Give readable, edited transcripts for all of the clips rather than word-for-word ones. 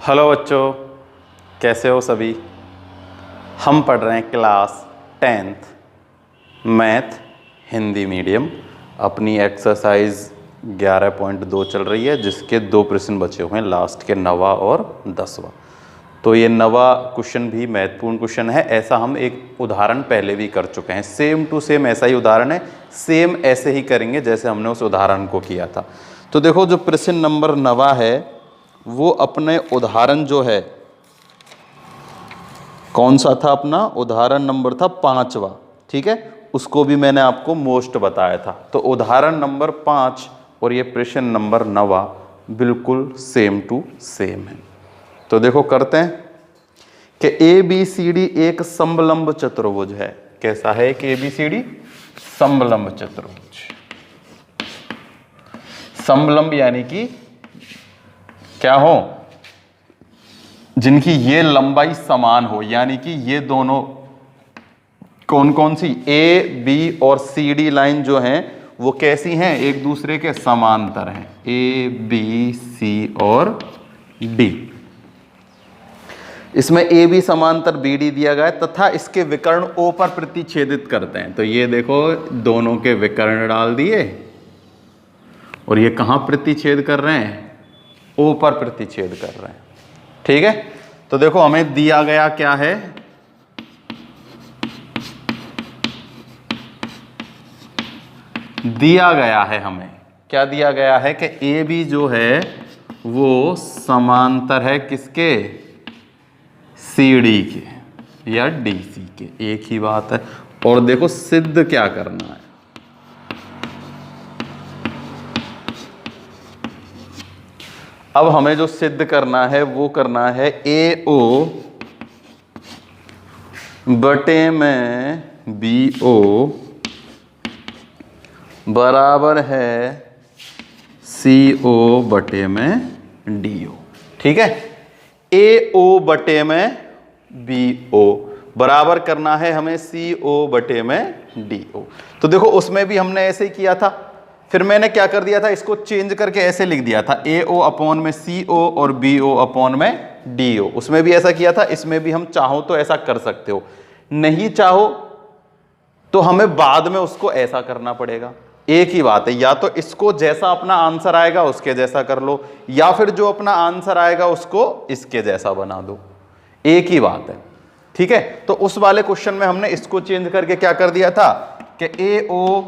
Hello बच्चों, कैसे हो सभी। हम पढ़ रहे हैं class 10th math Hindi medium. अपनी एक्सरसाइज 11.2 चल रही है, जिसके 2 प्रश्न बचे हुए हैं, लास्ट के 9वां और 10वां। तो ये 9वां क्वेश्चन भी महत्वपूर्ण क्वेश्चन है। ऐसा हम एक उदाहरण पहले भी कर चुके हैं, सेम टू सेम ऐसा ही उदाहरण है। सेम ऐसे ही करेंगे जैसे हमने उस उदाहरण को किया था। तो देखो, जो प्रश्न नंबर 9वां है वो अपने उदाहरण जो है, कौन सा था अपना उदाहरण नंबर था 5वां। ठीक है, उसको भी मैंने आपको मोस्ट बताया था। तो उदाहरण नंबर 5 और ये प्रश्न नंबर 9वां बिल्कुल सेम टू सेम है। तो देखो करते हैं कि ABCD एक समलंब चतुर्भुज है। कैसा है एक ABCD समलंब चतुर्भुज। समलंब यानी कि क्या हो, जिनकी ये लंबाई समान हो, यानी कि ये दोनों कौन कौन सी A, B और CD लाइन जो हैं वो कैसी हैं, एक दूसरे के समांतर हैं। A, B, C और D। इसमें AB समांतर BD दिया गया है तथा इसके विकर्ण O पर प्रतिच्छेदित करते हैं। तो ये देखो, दोनों के विकर्ण डाल दिए और ये कहां प्रतिच्छेद कर रहे हैं, O पर प्रतिच्छेद कर रहे हैं। ठीक है, तो देखो हमें दिया गया क्या है, दिया गया है हमें क्या दिया गया है कि AB जो है वो समांतर है किसके, CD के या DC के। एक ही बात है। और देखो सिद्ध क्या करना है, अब हमें जो सिद्ध करना है वो करना है AO बटे में BO बराबर है CO बटे में DO। ठीक है, AO बटे में BO बराबर करना है हमें CO बटे में DO। तो देखो उसमें भी हमने ऐसे ही किया था, फिर मैंने क्या कर दिया था, इसको चेंज करके ऐसे लिख दिया था, AO अपॉन में CO और BO अपॉन में DO। उसमें भी ऐसा किया था, इसमें भी हम चाहो तो ऐसा कर सकते हो, नहीं चाहो तो हमें बाद में उसको ऐसा करना पड़ेगा। एक ही बात है, या तो इसको जैसा अपना आंसर आएगा उसके जैसा कर लो, या फिर जो अपना आंसर आएगा उसको इसके जैसा बना दो। एक ही बात है। ठीक है, तो उस वाले क्वेश्चन में हमने इसको चेंज करके क्या कर दिया था कि AO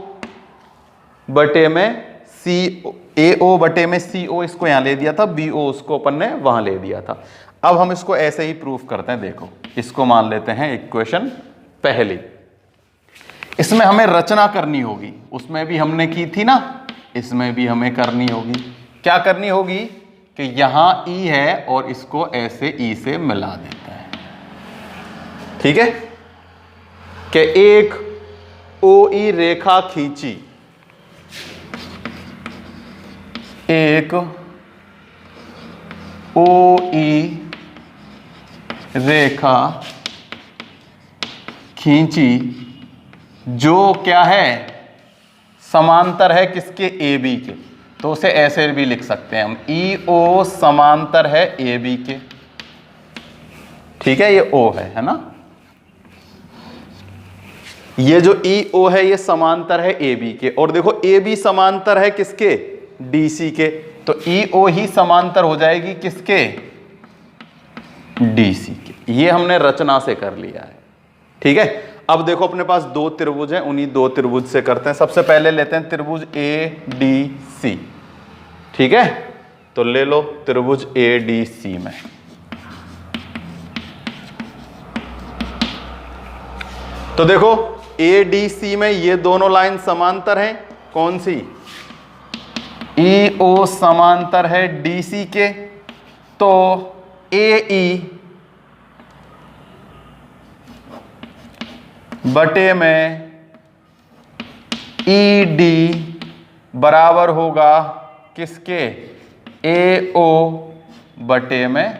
बटे में AO बटे में CO इसको यहां ले दिया था, BO उसको अपन ने वहां ले दिया था। अब हम इसको ऐसे ही प्रूफ करते हैं। देखो इसको मान लेते हैं इक्वेशन पहली। इसमें हमें रचना करनी होगी, उसमें भी हमने की थी ना, इसमें भी हमें करनी होगी। क्या करनी होगी कि यहां E है और इसको ऐसे E से मिला देता है। ठीक है, कि एक OE रेखा खींची, एक OE रेखा खींची जो क्या है, समांतर है किसके, AB के। तो उसे ऐसे भी लिख सकते हैं हम, EO समांतर है AB के। ठीक है, ये O है ना, ये जो EO है ये समांतर है AB के। और देखो AB समांतर है किसके, DC के। तो EO ही समांतर हो जाएगी किसके, DC के। ये हमने रचना से कर लिया है। ठीक है, अब देखो अपने पास 2 त्रिभुज हैं, उन्हीं 2 त्रिभुज से करते हैं। सबसे पहले लेते हैं त्रिभुज ADC। ठीक है, तो ले लो त्रिभुज ADC में। तो देखो ADC में ये दोनों लाइन समांतर हैं, कौन सी, EO समांतर है DC के। तो AE बटे में ED बराबर होगा किसके, AO बटे में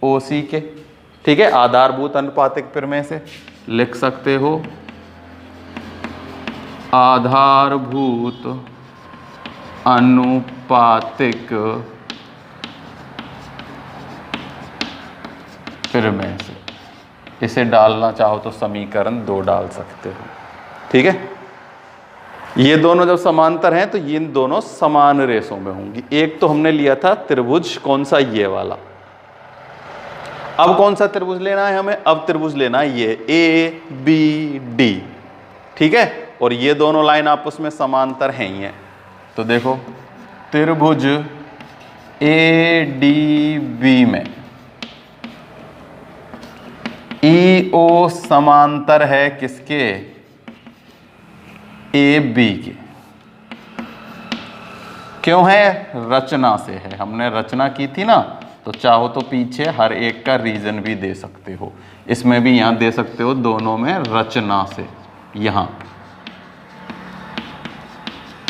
OC के। ठीक है, आधारभूत अनुपातिक प्रमेय से लिख सकते हो, आधारभूत अनुपातिक प्रमेय से। इसे डालना चाहो तो समीकरण 2 डाल सकते हो। ठीक है, ये दोनों जब समांतर हैं तो ये दोनों समान रेसों में होंगी। एक तो हमने लिया था त्रिभुज, कौन सा, ये वाला। अब कौन सा त्रिभुज लेना है हमें? अब त्रिभुज लेना है ये ABD। ठीक है, और ये दोनों लाइन आपस में समांतर हैं ही हैं। तो देखो त्रिभुज ADB में EO समांतर है किसके? AB के। क्यों है? रचना से है। हमने रचना की थी ना, तो चाहो तो पीछे हर एक का रीजन भी दे सकते हो। इसमें भी यहां दे सकते हो, दोनों में रचना से। यहां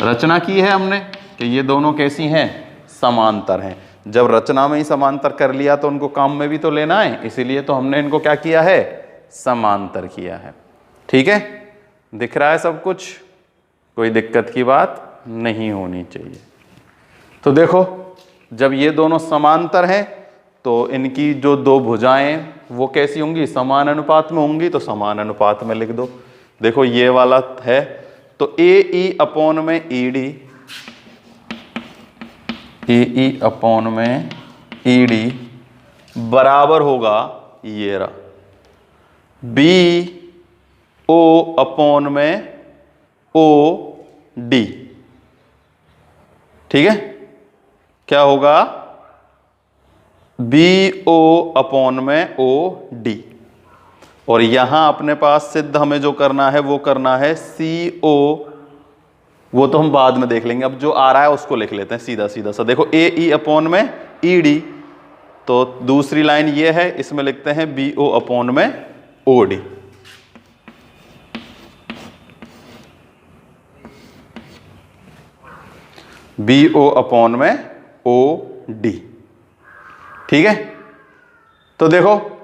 रचना की है हमने कि ये दोनों कैसी हैं? समांतर हैं। जब रचना में ही समांतर कर लिया तो उनको काम में भी तो लेना है, इसीलिए तो हमने इनको क्या किया है? समांतर किया है। ठीक है, दिख रहा है सब कुछ? कोई दिक्कत की बात नहीं होनी चाहिए। तो देखो, जब ये दोनों समांतर हैं तो इनकी जो दो भुजाएं वो कैसी होंगी? समान अनुपात में होंगी। तो समान अनुपात में लिख दो। देखो ये वाला है तो AE अपॉन में ED, AE अपॉन में ED बराबर होगा ये रहा BO अपॉन में OD। ठीक है, क्या होगा? BO अपॉन में OD। और यहां अपने पास सिद्ध हमें जो करना है वो करना है CO, वो तो हम बाद में देख लेंगे। अब जो आ रहा है उसको लिख लेते हैं सीधा सीधा सा। देखो AE अपॉन में ED, तो दूसरी लाइन ये है, इसमें लिखते हैं BO अपॉन में OD। BO अपॉन में OD। ठीक है, तो देखो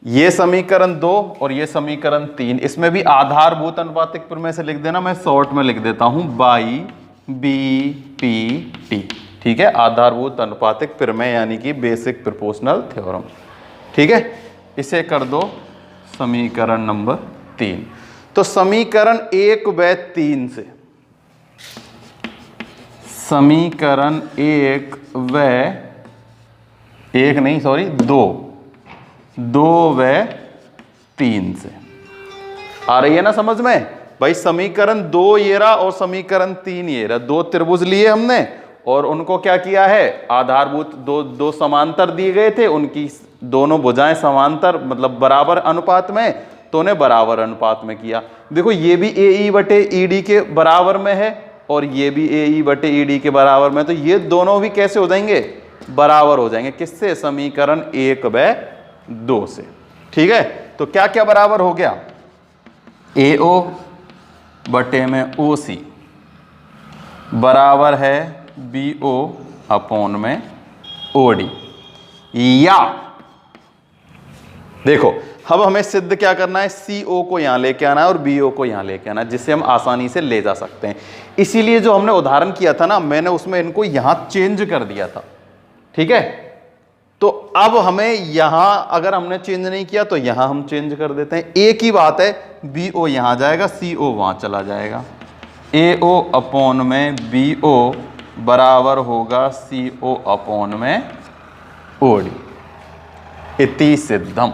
ये समीकरण 2 और ये समीकरण 3, इसमें भी आधारभूत अनुपातिक प्रमेय से लिख देना। मैं शॉर्ट में लिख देता हूं बाई BPT। ठीक है, आधारभूत अनुपातिक प्रमेय यानी कि बेसिक प्रोपोर्शनल थ्योरम। ठीक है, इसे कर दो समीकरण नंबर 3। तो समीकरण 1 व 3 से, समीकरण 1 व 2 व 3 से आ रही है ना समझ में? भाई समीकरण 2 ये रहा और समीकरण 3 ये रहा। दो त्रिभुज लिए हमने और उनको क्या किया है? आधारभूत दो समांतर दिए गए थे, उनकी दोनों भुजाएं समांतर मतलब बराबर अनुपात में, तो उन्हें बराबर अनुपात में किया। देखो ये भी AE बटे ED के बराबर में है और ये भी AE बटे ED के बराबर में, तो ये दोनों भी कैसे हो जाएंगे? बराबर हो जाएंगे। किससे? समीकरण 1 व 2 से। ठीक है, तो क्या क्या बराबर हो गया? AO बटे में OC बराबर है BO अपॉन में OD। या देखो अब हमें सिद्ध क्या करना है? CO को यहां लेके आना है और BO को यहां लेके आना है, जिससे हम आसानी से ले जा सकते हैं। इसीलिए जो हमने उदाहरण किया था ना, मैंने उसमें इनको यहां चेंज कर दिया था। ठीक है, तो अब हमें यहां अगर हमने चेंज नहीं किया तो यहां हम चेंज कर देते हैं। एक ही बात है, BO यहां जाएगा, CO वहां चला जाएगा। AO अपॉन में BO बराबर होगा CO अपॉन में OD। इति सिद्धम।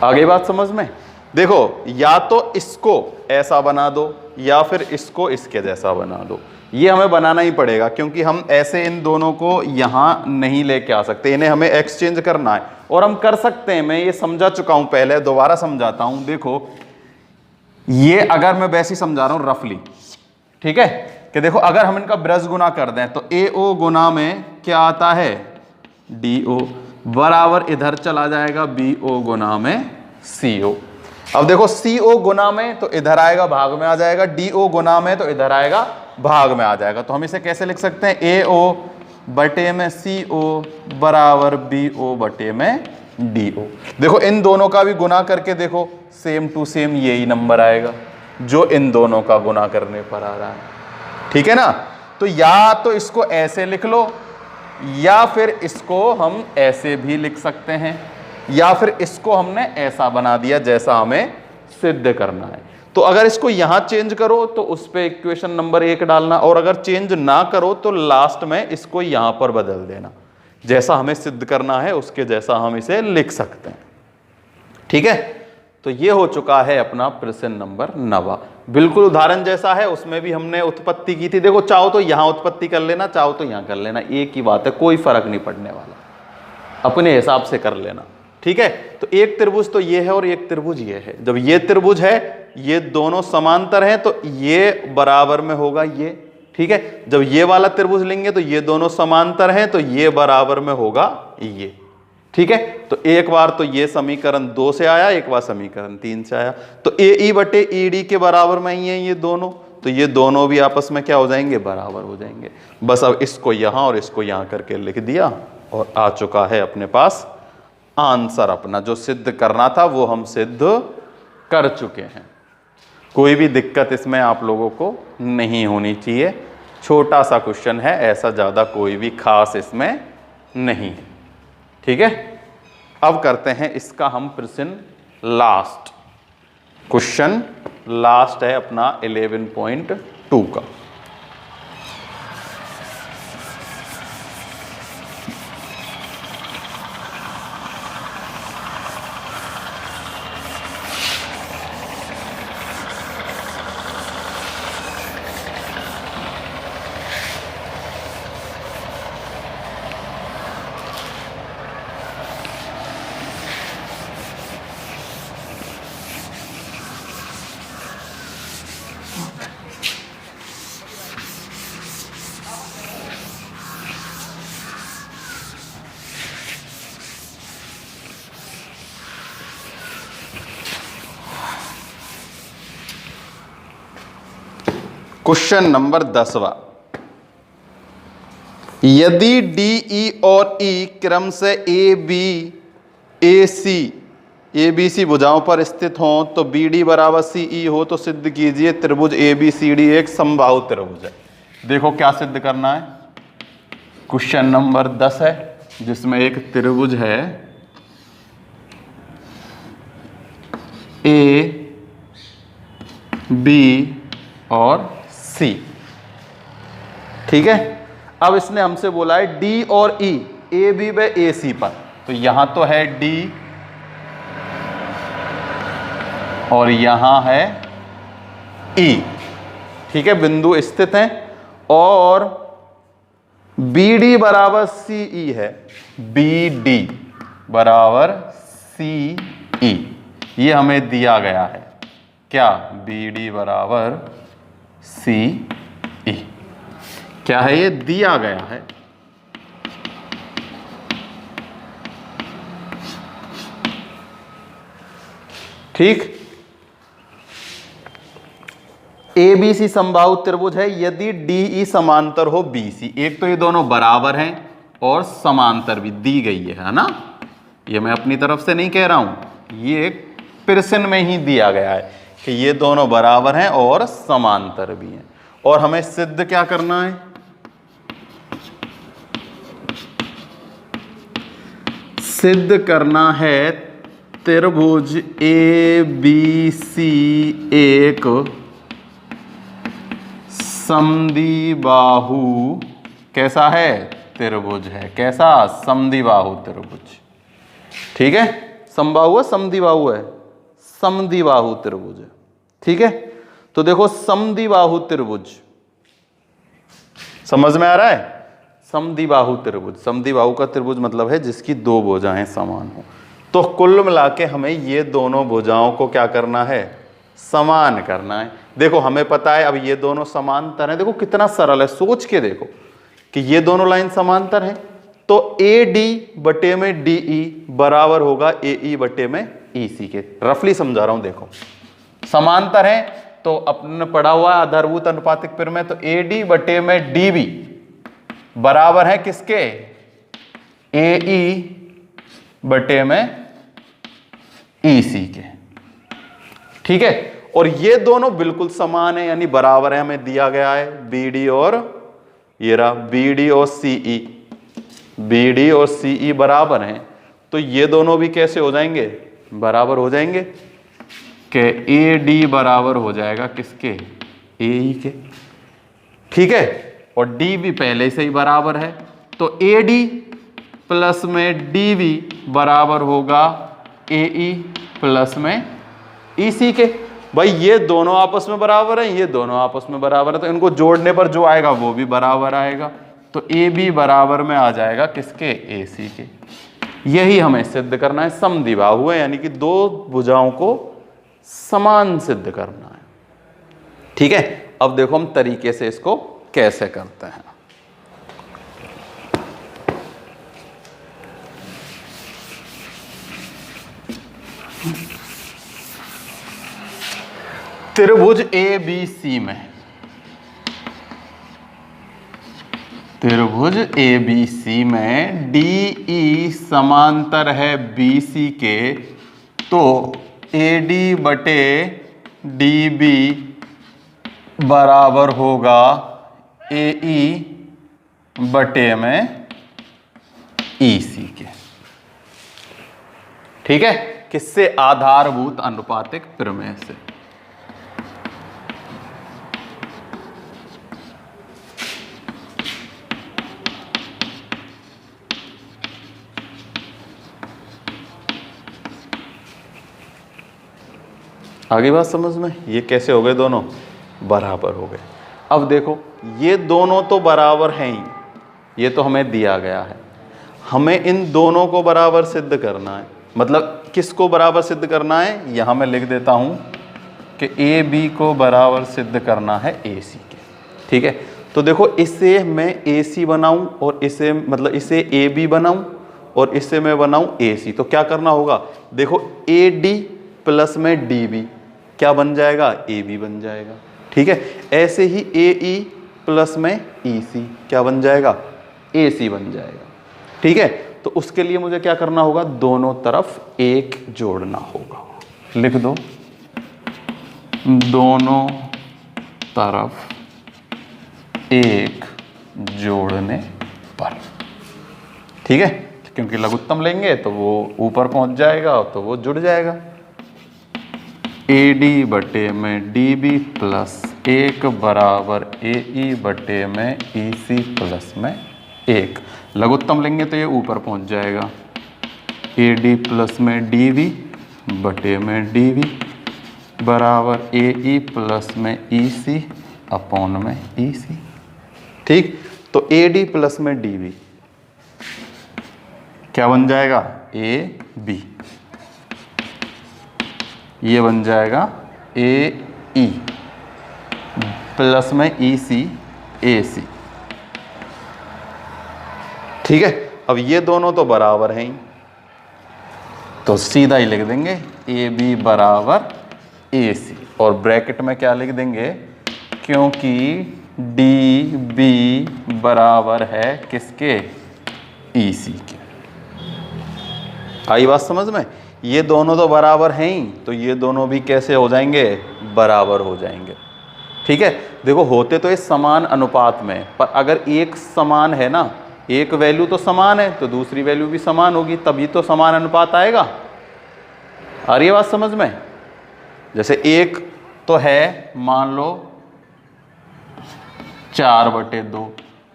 आगे बात समझ में? देखो या तो इसको ऐसा बना दो या फिर इसको इसके जैसा बना दो। ये हमें बनाना ही पड़ेगा क्योंकि हम ऐसे इन दोनों को यहां नहीं लेके आ सकते, इन्हें हमें एक्सचेंज करना है। और हम कर सकते हैं, मैं ये समझा चुका हूं पहले, दोबारा समझाता हूं। देखो ये अगर मैं वैसे ही समझा रहा हूं रफली, ठीक है, कि देखो अगर हम इनका ब्रज गुना कर दें तो AO गुना में क्या आता है? DO बराबर इधर चला जाएगा BO गुना में CO। अब देखो CO गुना में तो इधर आएगा भाग में आ जाएगा, DO गुना में तो इधर आएगा भाग में आ जाएगा। तो हम इसे कैसे लिख सकते हैं? AO बटे में CO बराबर BO बटे में DO। देखो इन दोनों का भी गुना करके देखो, सेम टू सेम यही नंबर आएगा। जो इन दोनों का गुना करने पर आ रहा है। ठीक है ना, तो या तो इसको ऐसे लिख लो या फिर इसको हम ऐसे भी लिख सकते हैं, या फिर इसको हमने ऐसा बना दिया जैसा हमें सिद्ध करना है। तो अगर इसको यहां चेंज करो तो उस पे इक्वेशन नंबर 1 डालना, और अगर चेंज ना करो तो लास्ट में इसको यहां पर बदल देना, जैसा हमें सिद्ध करना है उसके जैसा हम इसे लिख सकते हैं। ठीक है, तो ये हो चुका है अपना प्रश्न नंबर 9। बिल्कुल उदाहरण जैसा है, उसमें भी हमने उत्पत्ति की थी। देखो, चाहो तो यहां उत्पत्ति कर लेना, चाहो तो यहां कर लेना, एक ही बात है, कोई फर्क नहीं पड़ने वाला, अपने हिसाब से कर लेना। ठीक है, तो एक त्रिभुज तो ये है और एक त्रिभुज ये है। जब ये त्रिभुज है, ये दोनों समांतर हैं, तो ये बराबर में होगा ये। ठीक है, जब ये वाला त्रिभुज लेंगे तो ये दोनों समांतर हैं, तो ये बराबर में होगा ये। ठीक है, तो एक बार तो ये समीकरण 2 से आया, एक बार समीकरण 3 से आया, तो ए ई बटे ई डी के बराबर में ही है ये दोनों, तो ये दोनों भी आपस में क्या हो जाएंगे, बराबर हो जाएंगे। बस अब इसको यहां और इसको यहां करके लिख दिया और आ चुका है अपने पास आंसर। अपना जो सिद्ध करना था वो हम सिद्ध कर चुके हैं। कोई भी दिक्कत इसमें आप लोगों को नहीं होनी चाहिए। छोटा सा क्वेश्चन है, ऐसा ज़्यादा कोई भी खास इसमें नहीं है। ठीक है, अब करते हैं इसका हम प्रश्न लास्ट। क्वेश्चन लास्ट है अपना 11.2 का। क्वेश्चन नंबर 10वां, यदि डी ई और ई क्रम से ए बी सी भुजाओं पर स्थित हों तो बी डी बराबर सी ई हो तो सिद्ध कीजिए त्रिभुज ए बी सी डी एक समबाहु त्रिभुज है। देखो क्या सिद्ध करना है। क्वेश्चन नंबर 10 है जिसमें एक त्रिभुज है ए बी और सी। ठीक है, अब इसने हमसे बोला है डी और ई, ए बी व ए सी पर, तो यहां तो है डी और यहां है ई। ठीक है, बिंदु स्थित हैं और बी डी बराबर सी ई है, बी डी बराबर सी ई ये हमें दिया गया है। क्या, बी डी बराबर सी ई क्या है, ये दिया गया है। ठीक, ए बी सी समबाहु त्रिभुज है यदि डी ई समांतर हो बी सी। एक तो ये दोनों बराबर हैं और समांतर भी दी गई है ना, ये मैं अपनी तरफ से नहीं कह रहा हूं, ये एक प्रश्न में ही दिया गया है कि ये दोनों बराबर हैं और समांतर भी हैं। और हमें सिद्ध क्या करना है, सिद्ध करना है त्रिभुज ए बी सी एक समद्विबाहु कैसा है, त्रिभुज है। कैसा, समद्विबाहु त्रिभुज। ठीक है, समबाहु है, समद्विबाहु है, समद्विबाहु त्रिभुज है। ठीक है, तो देखो समद्विबाहु त्रिभुज समझ में आ रहा है। समद्विबाहु त्रिभुज, समद्विबाहु का त्रिभुज मतलब है जिसकी दो भुजाएं समान हो। तो कुल मिला के हमें ये दोनों भुजाओं को क्या करना है, समान करना है। देखो हमें पता है अब ये दोनों समांतर हैं। देखो कितना सरल है, सोच के देखो कि ये दोनों लाइन समांतर हैं तो ए डी बटे में डी ई बराबर होगा ए ई बटे में ई सी के। रफली समझा रहा हूं, देखो समांतर है तो अपने पढ़ा हुआ आधारभूत अनुपातिक प्रमेय, तो ए डी बटे में डी बी बराबर है किसके, ए ई बटे में ई सी के। ठीक है, और ये दोनों बिल्कुल समान है यानी बराबर है, हमें दिया गया है BD और ये रहा BD और CE, BD और CE बराबर हैं, तो ये दोनों भी कैसे हो जाएंगे, बराबर हो जाएंगे कि AD बराबर हो जाएगा किसके, AE के। ठीक है, और DB पहले से ही बराबर है, तो AD प्लस में DB बराबर होगा AE प्लस में EC के। भाई ये दोनों आपस में बराबर है, ये दोनों आपस में बराबर है, तो इनको जोड़ने पर जो आएगा वो भी बराबर आएगा, तो AB बराबर में आ जाएगा किसके, AC के। यही हमें सिद्ध करना है, समद्विबाहु है यानी कि दो भुजाओं को समान सिद्ध करना है। ठीक है, अब देखो हम तरीके से इसको कैसे करते हैं। त्रिभुज ABC में, त्रिभुज ABC में DE समांतर है BC के, तो AD बटे DB बराबर होगा AE बटे में EC के। ठीक है, किससे, आधारभूत अनुपातिक प्रमेय से। आगे बात समझ में, ये कैसे हो गए, दोनों बराबर हो गए। अब देखो ये दोनों तो बराबर हैं ही, ये तो हमें दिया गया है, हमें इन दोनों को बराबर सिद्ध करना है। मतलब किसको बराबर सिद्ध करना है, यहां मैं लिख देता हूं कि AB को बराबर सिद्ध करना है AC के। ठीक है, तो देखो इसे मैं AC बनाऊं और इसे मतलब इसे AB बनाऊं और इसे मैं बनाऊं AC, तो क्या करना होगा, देखो AD प्लस में DB क्या बन जाएगा, AB बन जाएगा। ठीक है, ऐसे ही AE प्लस में EC क्या बन जाएगा, AC बन जाएगा। ठीक है, तो उसके लिए मुझे क्या करना होगा, दोनों तरफ एक जोड़ना होगा। लिख दो, दोनों तरफ एक जोड़ने पर। ठीक है, क्योंकि लघुत्तम लेंगे तो वो ऊपर पहुंच जाएगा, तो वो जुड़ जाएगा। AD बटे में DB प्लस 1 बराबर AE बटे में EC प्लस में 1। लघुत्तम लेंगे तो ये ऊपर पहुंच जाएगा, AD प्लस में DB बटे में DB बराबर AE प्लस में EC अपॉन में EC। ठीक, तो AD प्लस में DB क्या बन जाएगा, AB, ये बन जाएगा AE प्लस में EC AC। ठीक है, अब ये दोनों तो बराबर हैं ही, तो सीधा ही लिख देंगे AB बराबर AC, और ब्रैकेट में क्या लिख देंगे, क्योंकि DB बराबर है किसके, EC के। आई बात समझ में, ये दोनों तो बराबर हैं ही, तो ये दोनों भी कैसे हो जाएंगे, बराबर हो जाएंगे। ठीक है, देखो होते तो ये समान अनुपात में, पर अगर एक समान है ना, एक वैल्यू तो समान है तो दूसरी वैल्यू भी समान होगी, तभी तो समान अनुपात आएगा। आ रही है बात समझ में, जैसे एक तो है मान लो 4/2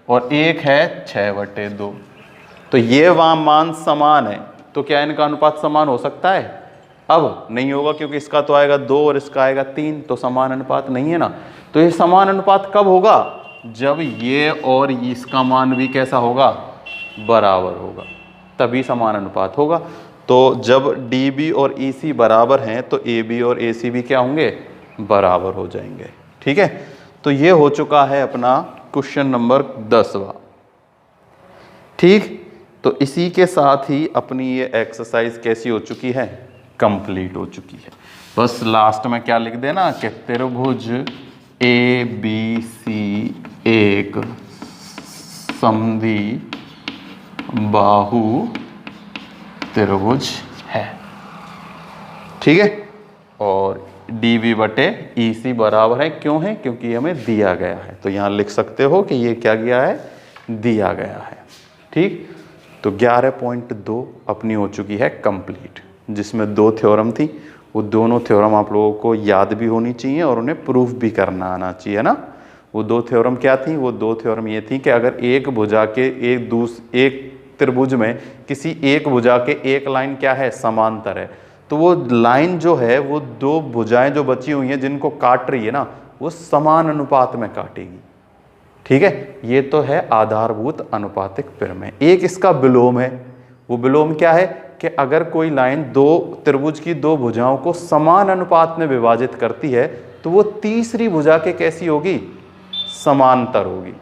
और एक है 6/2, तो ये वहां मान समान है, तो क्या इनका अनुपात समान हो सकता है, अब नहीं होगा, क्योंकि इसका तो आएगा 2 और इसका आएगा 3, तो समान अनुपात नहीं है ना। तो ये समान अनुपात कब होगा, जब ये और इसका मान भी कैसा होगा, बराबर होगा, तभी समान अनुपात होगा। तो जब DB और EC बराबर हैं तो AB और AC भी क्या होंगे, बराबर हो जाएंगे। ठीक है, तो ये हो चुका है अपना क्वेश्चन नंबर 10वां। ठीक, तो इसी के साथ ही अपनी ये एक्सरसाइज कैसी हो चुकी है, कंप्लीट हो चुकी है। बस लास्ट में क्या लिख देना कि त्रिभुज ABC एक समद्विबाहु त्रिभुज है। ठीक है, और dv बटे EC बराबर है, क्यों है? क्योंकि हमें दिया गया है। तो यहाँ लिख सकते हो कि ये क्या गया है? दिया गया है। ठीक, तो 11.2 अपनी हो चुकी है कंप्लीट, जिसमें 2 थ्योरम थी। वो दोनों थ्योरम आप लोगों को याद भी होनी चाहिए और उन्हें प्रूफ भी करना आना चाहिए ना। वो 2 थ्योरम क्या थी? वो 2 थ्योरम ये थी कि अगर एक भुजा के एक त्रिभुज में किसी एक भुजा के एक लाइन क्या है? समांतर है, तो वो लाइन जो है वो 2 भुजाएं जो बची हुई हैं जिनको काट रही है ना, वो समान अनुपात में काटेगी। ठीक है, ये तो है आधारभूत अनुपातिक प्रमेय। एक इसका विलोम है। वो विलोम क्या है कि अगर कोई लाइन 2 त्रिभुज की 2 भुजाओं को समान अनुपात में विभाजित करती है तो वो तीसरी भुजा के कैसी होगी? समांतर होगी।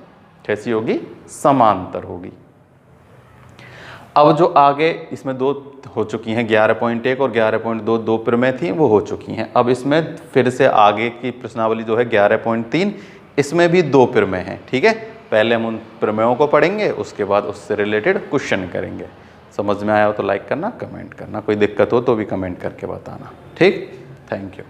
कैसी होगी? समांतर होगी। अब जो आगे इसमें 2 हो चुकी हैं, 11.1 और 11.2 2 प्रमेय थी, वो हो चुकी हैं। अब इसमें फिर से आगे की प्रश्नावली जो है 11.3, इसमें भी 2 प्रमेय हैं। ठीक है, पहले हम उन प्रमेयों को पढ़ेंगे, उसके बाद उससे रिलेटेड क्वेश्चन करेंगे। समझ में आया हो तो लाइक करना, कमेंट करना, कोई दिक्कत हो तो भी कमेंट करके बताना। ठीक, थैंक यू।